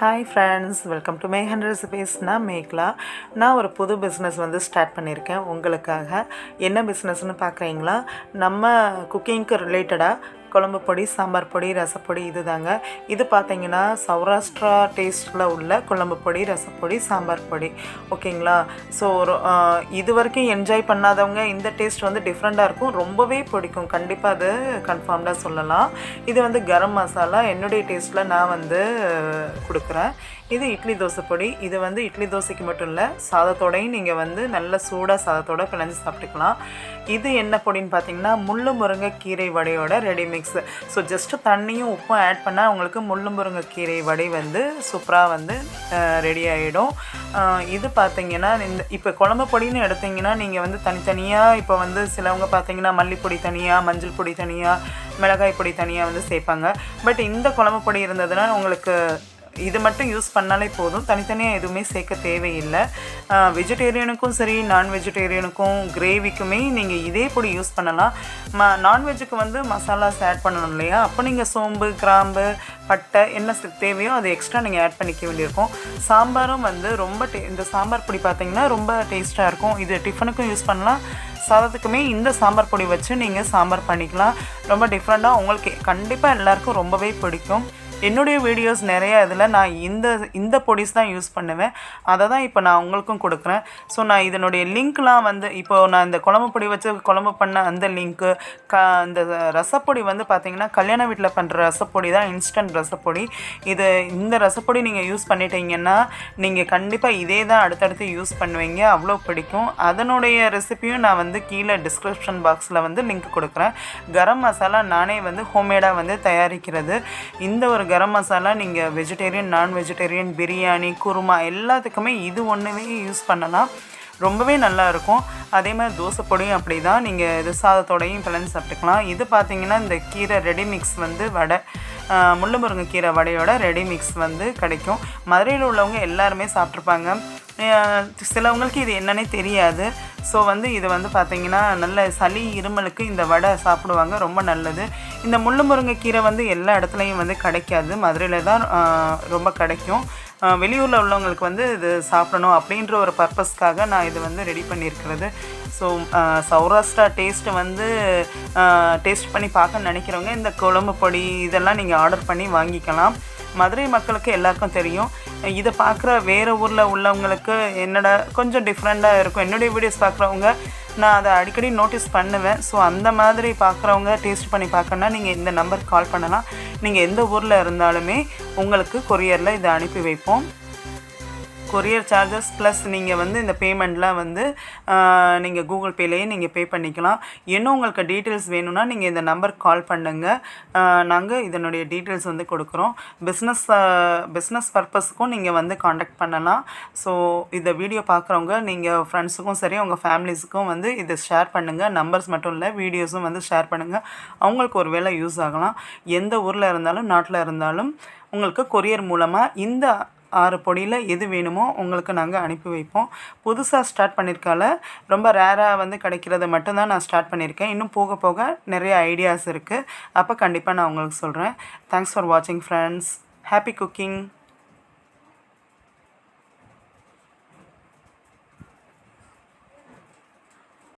Hi friends, welcome to Mekan Recipes. நான் மேக்லா. நான் ஒரு புது பிஸ்னஸ் வந்து ஸ்டார்ட் பண்ணியிருக்கேன் உங்களுக்காக. என்ன பிஸ்னஸ்னு பார்க்குறீங்களா? நம்ம குக்கிங்க்கு ரிலேட்டடாக குழம்பு பொடி, சாம்பார் பொடி, ரசப்பொடி இது தாங்க. இது பார்த்தீங்கன்னா சௌராஷ்ட்ரா டேஸ்ட்டில் உள்ள குழம்பு பொடி, ரசப்பொடி, சாம்பார் பொடி. ஓகேங்களா? ஸோ ஒரு இது வரைக்கும் என்ஜாய் பண்ணாதவங்க இந்த டேஸ்ட் வந்து டிஃப்ரெண்ட்டாக இருக்கும், ரொம்பவே பிடிக்கும். கண்டிப்பாக அது கன்ஃபார்ம்டாக சொல்லலாம். இது வந்து கரம் மசாலா என்னுடைய டேஸ்ட்டில் நான் வந்து கொடுக்குறேன். இது இட்லி தோசை பொடி. இது வந்து இட்லி தோசைக்கு மட்டும் இல்லை, சாதத்தோடையும் நீங்கள் வந்து நல்ல சூடாக சாதத்தோடு பிணைஞ்சு சாப்பிட்டுக்கலாம். இது என்ன பொடின்னு பார்த்தீங்கன்னா முள்ளு முருங்கை கீரை வடையோட ரெடி மிக்ஸ். ஸோ ஜஸ்ட்டு தண்ணியும் உப்பும் ஆட் பண்ணால் உங்களுக்கு முள்ளு முருங்கை கீரை வடை வந்து சூப்பராக வந்து ரெடி ஆகிடும். இது பார்த்தீங்கன்னா இப்போ குழம்பு பொடின்னு எடுத்திங்கன்னா நீங்கள் வந்து தனித்தனியாக இப்போ வந்து சிலவங்க பார்த்தீங்கன்னா மல்லிப்பொடி தனியாக, மஞ்சள் பொடி தனியாக, மிளகாய் பொடி தனியாக வந்து சேர்ப்பாங்க. பட் இந்த குழம்பு பொடி இருந்ததுன்னா உங்களுக்கு இது மட்டும் யூஸ் பண்ணாலே போதும், தனித்தனியாக எதுவுமே சேர்க்க தேவையில்லை. வெஜிடேரியனுக்கும் சரி, நான் வெஜிடேரியனுக்கும், கிரேவிக்குமே நீங்கள் இதே பொடி யூஸ் பண்ணலாம். நான்வெஜ்ஜுக்கு வந்து மசாலாஸ் ஆட் பண்ணணும் இல்லையா? அப்போ நீங்கள் சோம்பு, கிராம்பு, பட்டை என்ன தேவையோ அதை எக்ஸ்ட்ரா நீங்கள் ஆட் பண்ணிக்க வேண்டியிருக்கும். சாம்பாரும் வந்து ரொம்ப இந்த சாம்பார் பொடி பார்த்திங்கன்னா ரொம்ப டேஸ்ட்டாக இருக்கும். இது டிஃபனுக்கும் யூஸ் பண்ணலாம், சாதத்துக்குமே இந்த சாம்பார் பொடி வச்சு நீங்கள் சாம்பார் பண்ணிக்கலாம். ரொம்ப டிஃப்ரெண்ட்டாக உங்களுக்கு கண்டிப்பாக எல்லாேருக்கும் ரொம்பவே பிடிக்கும். என்னுடைய வீடியோஸ் நிறையா இதில் நான் இந்த பொடிஸ் தான் யூஸ் பண்ணுவேன். அதை தான் இப்போ நான் உங்களுக்கும் கொடுக்குறேன். ஸோ நான் இதனுடைய லிங்க்லாம் வந்து இப்போது நான் இந்த குழம்பு பொடி வச்சு குழம்பு பண்ண அந்த லிங்க்கு, இந்த ரசப்பொடி வந்து பார்த்திங்கன்னா கல்யாண வீட்டில் பண்ணுற ரசப்பொடி தான், இன்ஸ்டன்ட் ரசப்பொடி. இந்த ரசப்பொடி நீங்கள் யூஸ் பண்ணிட்டீங்கன்னா நீங்கள் கண்டிப்பாக இதே தான் அடுத்தடுத்து யூஸ் பண்ணுவீங்க, அவ்வளோ பிடிக்கும். அதனுடைய ரெசிப்பியும் நான் வந்து கீழே டிஸ்கிரிப்ஷன் பாக்ஸில் வந்து லிங்க் கொடுக்குறேன். கரம் மசாலா நானே வந்து ஹோம்மேடாக வந்து தயாரிக்கிறது. இந்த ஒரு கரம் மசாலா நீங்கள் வெஜிடேரியன், நான் வெஜிடேரியன், பிரியாணி, குருமா எல்லாத்துக்குமே இது ஒன்றுமே யூஸ் பண்ணலாம், ரொம்பவே நல்லாயிருக்கும். அதே மாதிரி தோசை பொடியும் அப்படி தான், நீங்கள் இது சாதத்தோடையும் பிளந்து சாப்பிட்டுக்கலாம். இது பார்த்திங்கன்னா இந்த கீரை ரெடி மிக்ஸ் வந்து வடை, முள்ளு முருங்கை கீரை வடையோட ரெடி மிக்ஸ் வந்து கிடைக்கும். மதுரையில் உள்ளவங்க எல்லாருமே சாப்பிட்ருப்பாங்க. சிலவங்களுக்கு இது என்னன்னே தெரியாது. ஸோ வந்து இது வந்து பார்த்திங்கன்னா நல்ல சளி, இருமலுக்கு இந்த வடை சாப்பிடுவாங்க, ரொம்ப நல்லது. இந்த முள்ளு முருங்கை கீரை வந்து எல்லா இடத்துலையும் வந்து கிடைக்காது, மதுரையில் தான் ரொம்ப கிடைக்கும். வெளியூரில் உள்ளவங்களுக்கு வந்து இது சாப்பிடணும் அப்படின்ற ஒரு பர்பஸ்க்காக நான் இது வந்து ரெடி பண்ணியிருக்கிறது. ஸோ சௌராஷ்ட்ரா டேஸ்ட்டு வந்து டேஸ்ட் பண்ணி பார்க்க நினைக்கிறவங்க இந்த குழம்பு பொடி இதெல்லாம் நீங்கள் ஆர்டர் பண்ணி வாங்கிக்கலாம். மதுரை மக்களுக்கு எல்லாருக்கும் தெரியும். இதை பார்க்குற வேறு ஊரில் உள்ளவங்களுக்கு என்னோட கொஞ்சம் டிஃப்ரெண்ட்டாக இருக்கும். என்னுடைய வீடியோஸ் பார்க்குறவங்க நான் அதை அடிக்கடி நோட்டீஸ் பண்ணுவேன். ஸோ அந்த மாதிரி பார்க்குறவங்க டேஸ்ட் பண்ணி பார்க்கணுன்னா நீங்கள் இந்த நம்பருக்கு கால் பண்ணலாம். நீங்கள் எந்த ஊரில் இருந்தாலுமே உங்களுக்கு கொரியரில் இதை அனுப்பி வைப்போம். கொரியர் சார்ஜஸ் ப்ளஸ் நீங்கள் வந்து இந்த பேமெண்ட்லாம் வந்து நீங்கள் கூகுள் பேலேயே நீங்கள் பே பண்ணிக்கலாம். இன்னும் உங்களுக்கு டீட்டெயில்ஸ் வேணும்னா நீங்கள் இந்த நம்பருக்கு கால் பண்ணுங்கள், நாங்கள் இதனுடைய டீட்டெயில்ஸ் வந்து கொடுக்குறோம். பிஸ்னஸ் பர்பஸ்க்கும் நீங்கள் வந்து காண்டாக்ட் பண்ணலாம். ஸோ இந்த வீடியோ பார்க்குறவங்க நீங்கள் ஃப்ரெண்ட்ஸுக்கும் சரி, உங்கள் ஃபேமிலிஸுக்கும் வந்து இதை ஷேர் பண்ணுங்கள். நம்பர்ஸ் மட்டும் இல்லை, வீடியோஸும் வந்து ஷேர் பண்ணுங்கள். அவங்களுக்கு ஒரு வேளை யூஸ் ஆகலாம். எந்த ஊரில் இருந்தாலும் நாட்டில் இருந்தாலும் உங்களுக்கு கொரியர் மூலமாக இந்த 6 பொடியில் எது வேணுமோ உங்களுக்கு நாங்கள் அனுப்பி வைப்போம். புதுசாக ஸ்டார்ட் பண்ணியிருக்கால ரொம்ப ரேராக வந்து கிடைக்கிறது மட்டும்தான் நான் ஸ்டார்ட் பண்ணியிருக்கேன். இன்னும் போக போக நிறைய ஐடியாஸ் இருக்குது. அப்போ கண்டிப்பாக நான் உங்களுக்கு சொல்கிறேன். தேங்க்ஸ் ஃபார் வாட்சிங் ஃப்ரெண்ட்ஸ். Happy cooking.